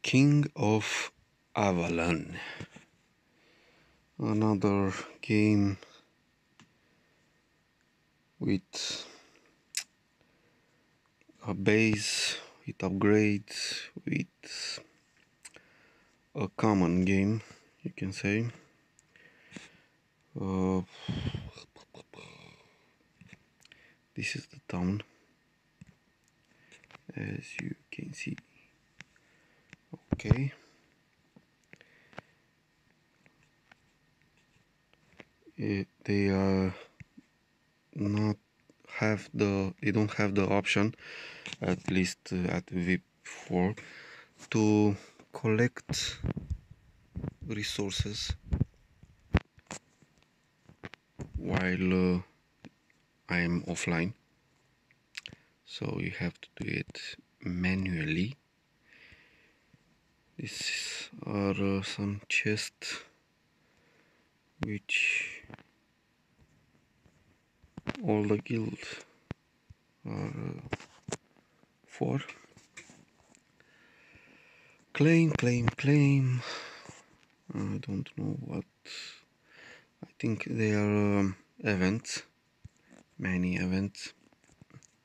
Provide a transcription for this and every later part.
King of Avalon. Another game with a base, with upgrades, with a common game, you can say. This is the town, as you can see. Okay. They are not have the they don't have the option, at least at VIP4, to collect resources while I am offline, so you have to do it manually. These are some chests which all the guilds are for. Claim. I don't know what. I think they are events, many events,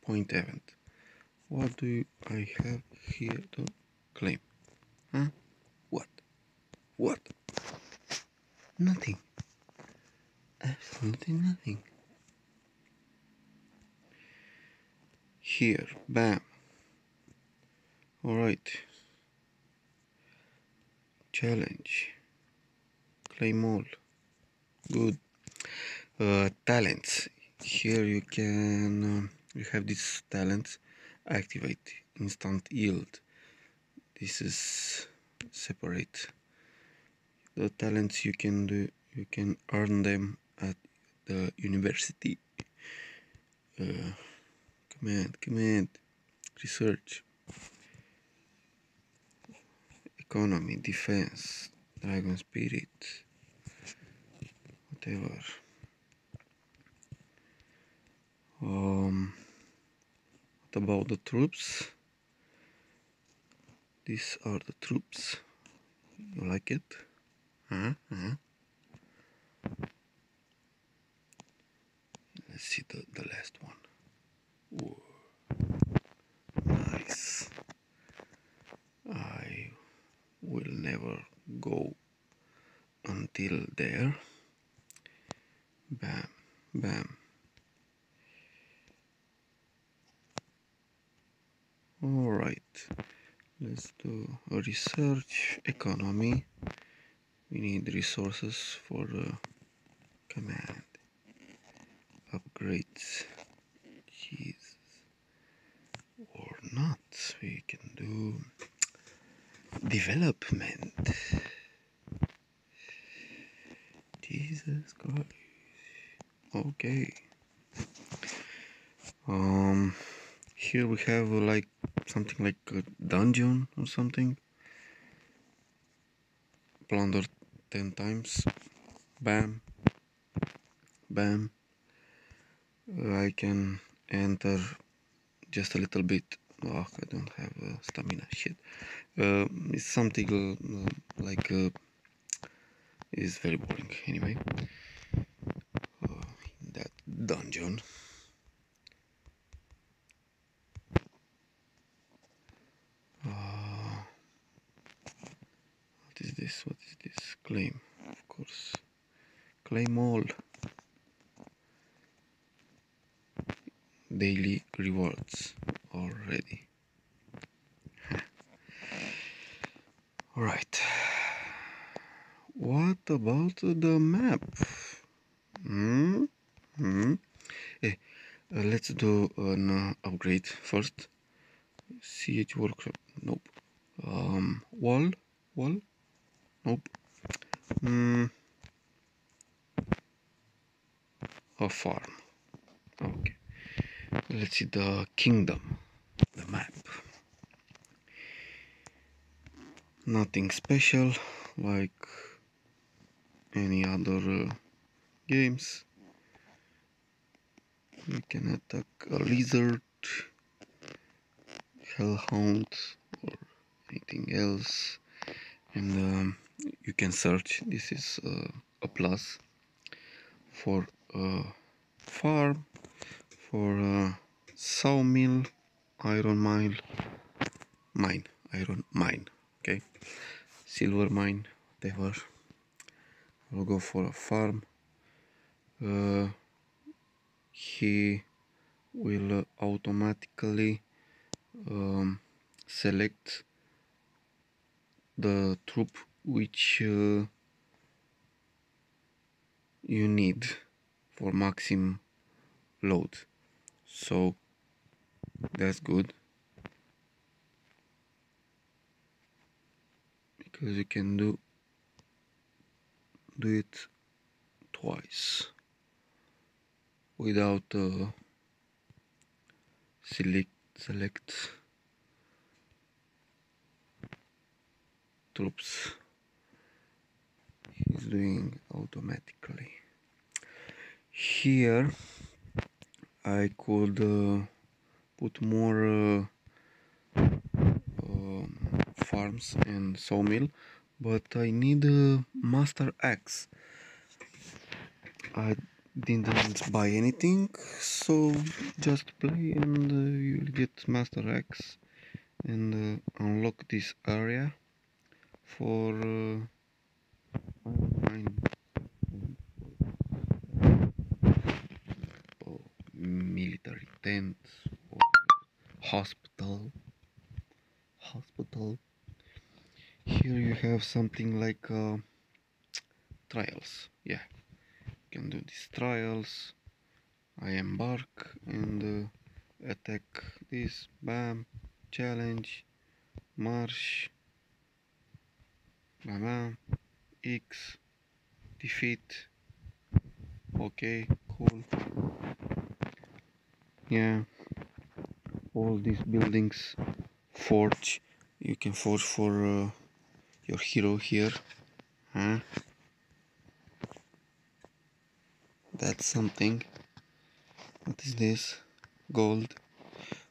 point event. What do I have here to claim? Huh? What? What? Nothing. Absolutely nothing. Here, bam. Alright. Challenge. Claim all. Good. Talents. Here you can you have these talents. Activate instant yield. This is separate. The talents you can do, you can earn them at the university. Command, research, economy, defense, dragon spirit, whatever. What about the troops? These are the troops. You like it? Let's see the last one. Whoa. Nice. I will never go until there. Bam, bam. Alright, let's do a research economy. We need resources for command upgrades. Jesus. Or not. We can do development. Jesus Christ. Okay. Here we have like something like a dungeon or something. Plunder 10 times. Bam. Bam. I can enter just a little bit. Oh, I don't have stamina. Shit. It's something like it's very boring anyway. In that dungeon. What is this? What is this? Claim, of course. Claim all. Daily rewards already. Alright. What about the map? Let's do an upgrade first. CH workshop. Nope. Wall. Nope. A farm. Okay. Let's see the kingdom. The map. Nothing special like any other games. We can attack a lizard, hellhound, or anything else. And you can search. This is a plus for farm, for sawmill, iron mine, iron mine, okay, silver mine, whatever. I'll go for a farm. He will automatically select the troop which you need for maximum load, so that's good because you can do it twice without select troops. He's doing automatically. Here I could put more farms and sawmill, but I need a master axe. I didn't buy anything, so just play and you'll get master axe and unlock this area for mine or military tents or hospital. Here you have something like trials. Yeah, you can do these trials. I embark and attack this. Bam, challenge, march, bam, bam, X, defeat. Okay, cool. Yeah, all these buildings forge. You can forge for your hero here. Huh? That's something. What is this? Gold.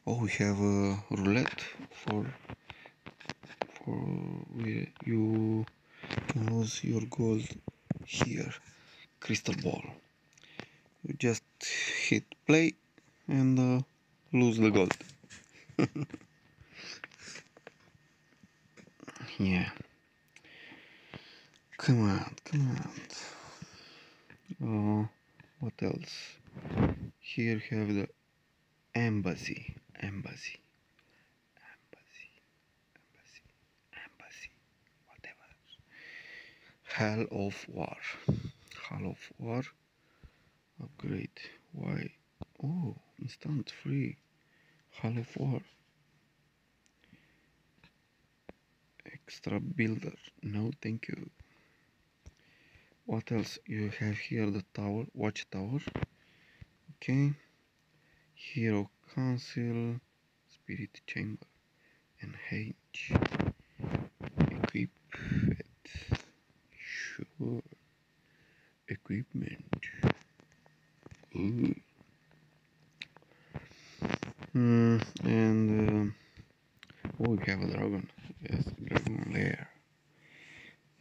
Oh, we have a roulette for you can lose your gold here. Crystal ball. You just hit play and lose the gold. Yeah. Come on. What else? Here have the embassy, whatever. Hall of War. Upgrade. Why? Oh, instant free. Hall of War. Extra builder. No, thank you. What else? You have here the tower, watchtower. Okay. Hero Council, Spirit Chamber, and Hage. Equip it. Sure. Equipment. Ooh. And oh, we have a dragon. Yes, dragon lair.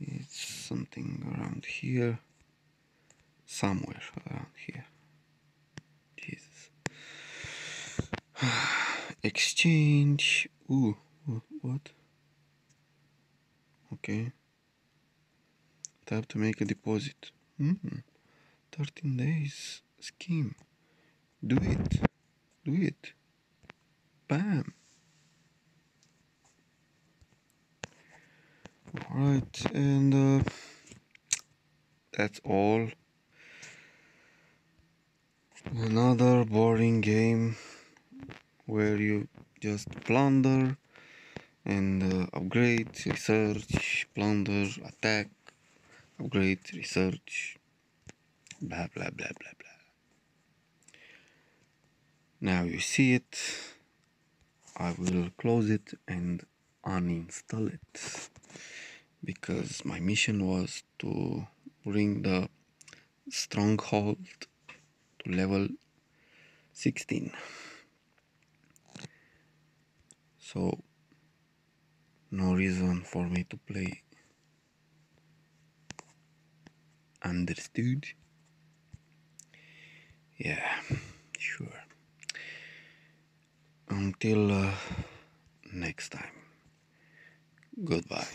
It's something around here. Somewhere around here. Jesus. Exchange. Ooh, what? Okay. Tap to make a deposit. 13 days scheme. Do it. Bam. Alright, and that's all. Another boring game where you just plunder and upgrade, research, plunder, attack, upgrade, research, blah blah blah blah blah. Now you see it. I will close it and uninstall it because my mission was to bring the stronghold to level 16. So no reason for me to play. Understood? Yeah, sure. Until next time. Goodbye.